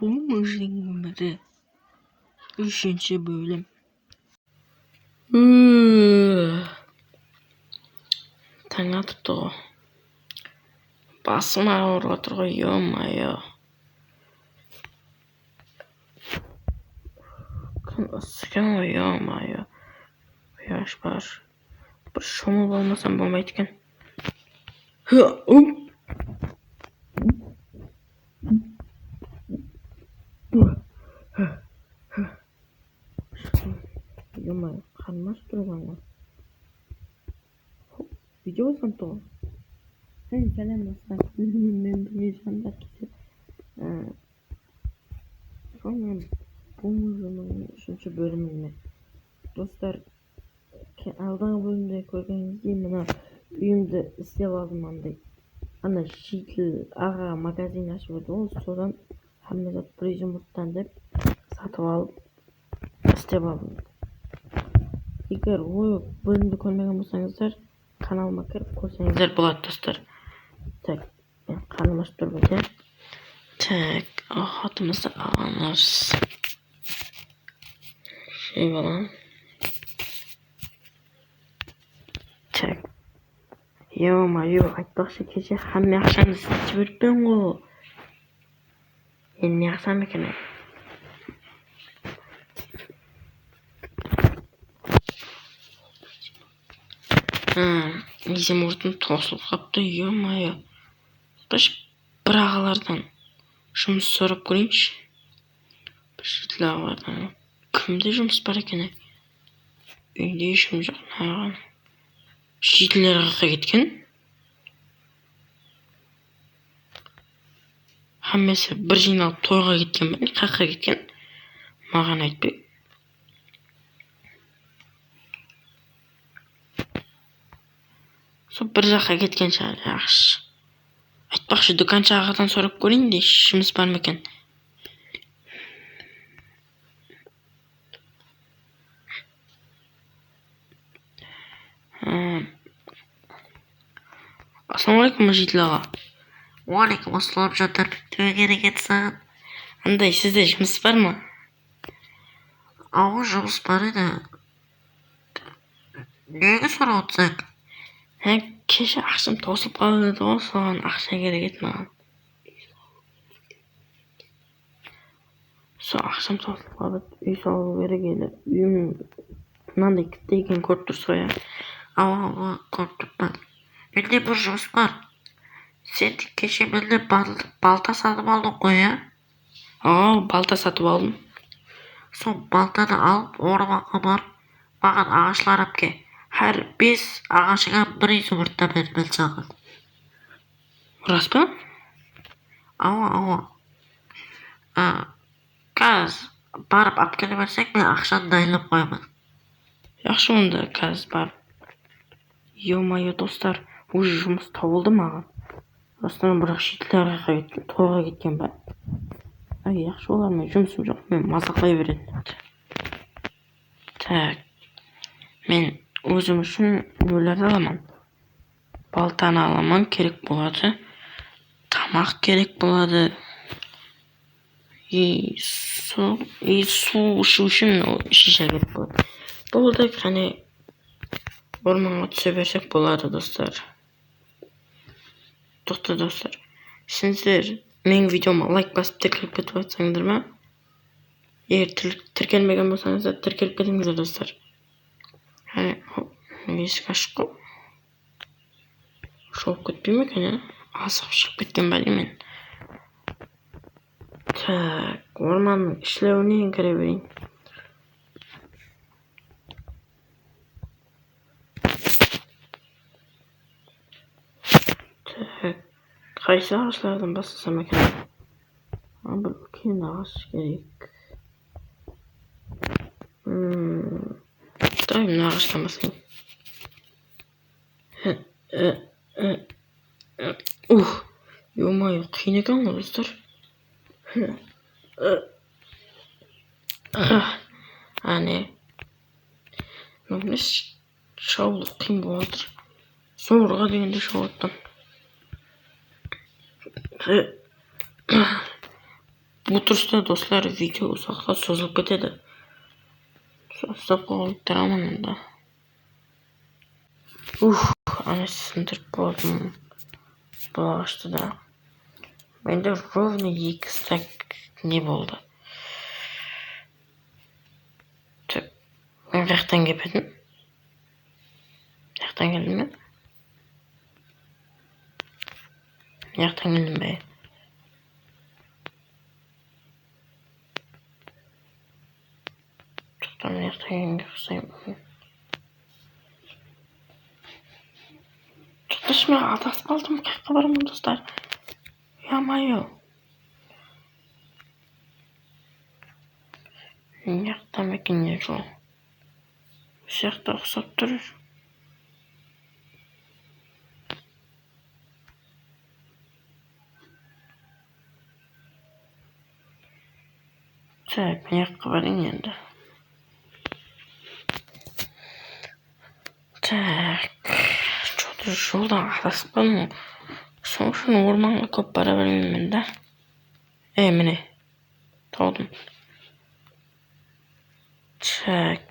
Bulmuş'un ömrü 3. bölüm. Taң атыпты ғой. Басым ауырып отыр ғой, ё-моё. Күн ысыған ғой, ё-моё. Құяш бар. Бір шомыл болмасам болмайды екен. Ё-моё, қарным ашып тұр екен ғой. Видео жазғанды ғой. Сәлем достар. Мен бірге жандар келсе. Сонымен Bulmuş'un 3. bölümüne. Dostlar, aldığım bölümde көргеніңіздей мына үйімді істеп алдым андай. Ана шетел аға магазин ашып еді ғой, содан Хаммезат бір жұмырттан деп сатып алып істеп алдым. Егер ол бөлімді көрмеген болсаңыздар, каналыма кіріп көрсеңіздер болады достар. Так, мен қарным ашып тұр екен. Так, охотымызды аламыз. Şey falan. Так. Ё-моё, айтпақшы кеше хамме ақшаны сізді жіберіппен ғой. Енді не қылсам екен? Несем ұртым тосылып қапты, ё-моё. Бір ағалардан жұмыс сұрап көрейінші. Бір шетел ағалардан. Кімде жұмыс бар екен? Үйде ешкім жоқ, наған. Шетелдер қаққа кеткен. Хаммесі бір жиналып тойға кеткен бе? Қаққа кеткен? Маған айтпай. Сол бір жаққа кеткен шығар, жақсы. Айтпақшы дүканшы ағадан сұрап көрейін де, жұмыс бар ма екен? Ассалаумағалейкум жедел аға. Уағалейкум ассалам жандар. Төбе керек саған. Андай, сізде жұмыс бар ма? Ау, жұмыс бар еді. Неге сұрап отырсың? Кеше ақшам тосылып қалды еді ғой, соған ақша керек еді маған. Сол ақшам тосылып қалды, үй салу керек еді. Үйім мынандай кітті екен көріп тұрсыз ғой. Ау, көріп тұрмын. Менде бір жұмыс бар. Сен кеше менде балта сатып алдың ғой, я? Балта сатып алдым. Сол балтаны алып, орманға барып, маған ағашылар алып кел. Әр 5 ағашыңа бір жұмыртқа беремін саған. Рас па? Ау. Қазір барып алып келе берсең, мен ақшаны дайындап қоямын. Жақсы, онда қазір барып. Ё-моё, достар, уже жұмыс табылды маған. Достар, бірақ шетелдерге кеткен, тойға кеткен ба? Жақсы, олармен жұмысым жоқ, мен мазақлай беретін. Так, мен өзім үшін нелерді аламын. Балтаны аламын, керек болады. Тамақ керек болады. Су ішу үшін шиша керек болады. Болды, қане орманға түсе берсек болады, достар. Тоқта, достар. Сіздер менің видеома лайк басып тіркеліп кетіп жатсаңдар ма? Егер тіркелмеген болсаңыздар, тіркеліп кетіңіздер, достар. Есік ашық қой. Шолып кетпей ме екен, асығып шығып кеткен бәлем мен. Так, орманның ішлеуіне кіре берейін. Так, қайсы ағашлардан бастасам екен? Бір үлкен ағаш керек. Дай мына ағаштан бастайын. Ё-моё, қиын екен ғой, достар. Не? Білмес, шауылу қиын болып отыр. Соңырға дегенде шауыттым. Bu turda dostlar video uzoqqa sozilib ketadi. Stop qolib turaman unda. Ana sindirib bo'ldim. Boshida. Menda ровно 2 stak ne bo'ldi? Yaxtan gapadim. Yaxtan keldimmi? Yaxtan keldimmi? To'xtam yaxtan qilsam. To'xtashmay adasib qoldim. Qayerga boraman do'stlar? Yo'q. Yaxtan ekinga shu. Bu yoqda hisob turish. Tak, men yoqqa boring endi. Tak. Cho'tir yo'ldan adasib qoldim. So'ng shuni o'rmonga ko'p bora bilmayman-da. Mene. Tog'dim. Tak.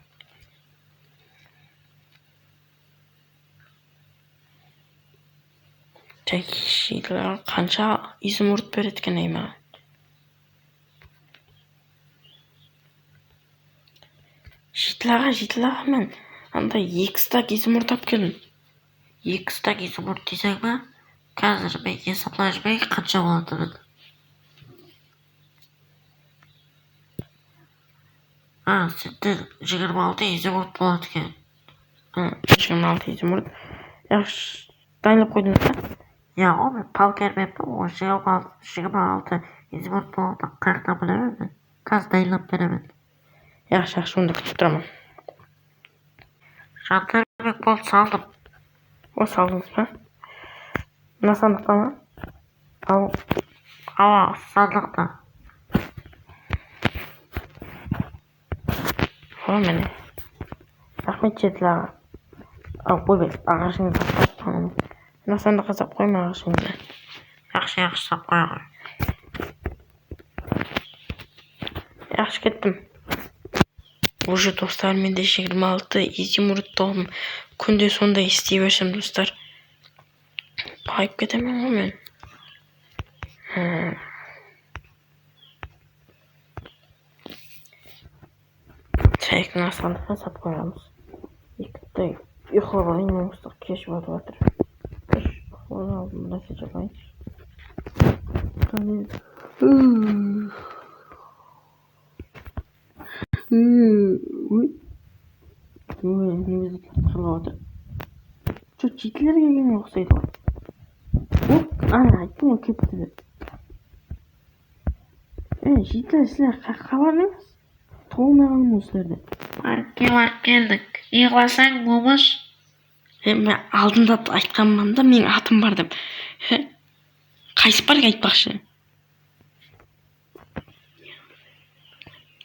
Tekshirlar qancha izmurt berayotgan ekan. Shitlaga men anda 2 stak izmurt olib keldim. 2 stak izmurt desakmi, hozir men hisoblashmay qancha bo'ladi. Senda 26 izmurt bo'ladi ekan. 26 izmurt. Yaxshi, tanlab qo'ydingmi? Yo'q, men palkar berdim. 26 izmurt bo'ldi. Qayerdan bilaman? Hozir tanlab beraman. Yaxshi, unda kutib turaman. Shantarbek bo'lib saldim. O saldingizmi? Nima sandiqdami? Sandiqda. Mene. Rahmat chetlar. Qo'y, ag'ashingizni topdim. Nima sandiqqa solib qo'yma ag'ashingizni. Yaxshi solib qo'yaman. Yaxshi ketdim. Уже dostlar, menda 26 izmurt topdim. Kunda sonda isteyversem dostlar. Bayıp gidemem men. Tek nasıl hesap koyarız. İkide yukarılayın mıstık keş vardır. Yukarı aldım da seçemeyiz. Nimizi kırıldı. Çok ciddiler gelin yoksaydı. Ana kim köpüdü. Ciddiler sizler kavarınız. Toğulmayan mısırdı. Geldik. Yığlasan bulmuş. Ben aldığında aytkanmanda men atım bardım. Qaysi barga aytmoqchi?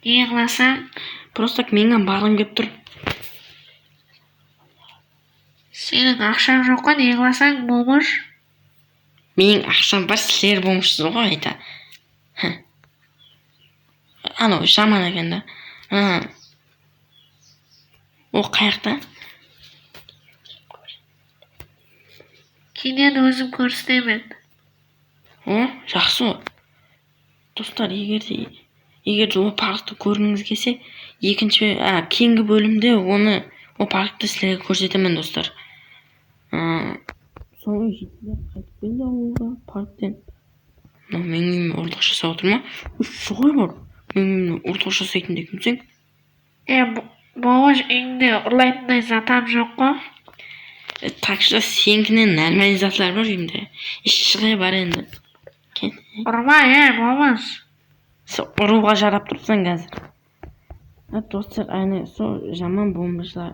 Yığlasan просто menga bargim kelib tur. Senin akşam yo'qqa yig'lasang bo'lmish. Mening akşam bir sizlar bo'lmishsiz o'g'ay ayta. Ana shaman ekanda. O qayerda? Keyin o'zim ko'rsataman. Yaxshi. Do'stlar, agar o parkda ko'ringiz kelsa, keyingi bo'limda o parkda sizlarga ko'rsataman do'stlar. So'ng yigitlar qaytib keldi ovulga parkdan. Menga o'rtoqcha so'tirma. Sho'y bor. Menga o'rtoqcha saytinde kimsen? Bobosh endi ulaydigan zatam yo'q-ku. Так что senkini normal zatlar bor endi. Ishga bor endi. Urma, bobosh. Urug'a jarab turibsan hozir. Do'stlar, ayni zaman bo'lmishlar.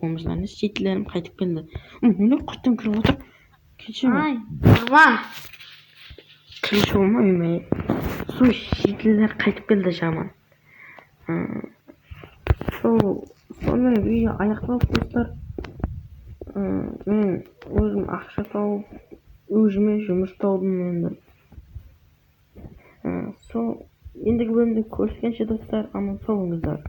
Bo'lmishlarni chetlarim qaytib keldi. Uni qurtdan kirib o'tir. Kechiring. Urma. Kirishim uyma. Chetlar qaytib keldi zaman. Sonra video ayaqlab do'stlar. Men o'zim axsha topib, o'zimga yumurta oldim endi. Endigi bölümde görüşkençe dostlar, aman sağolыңızlar.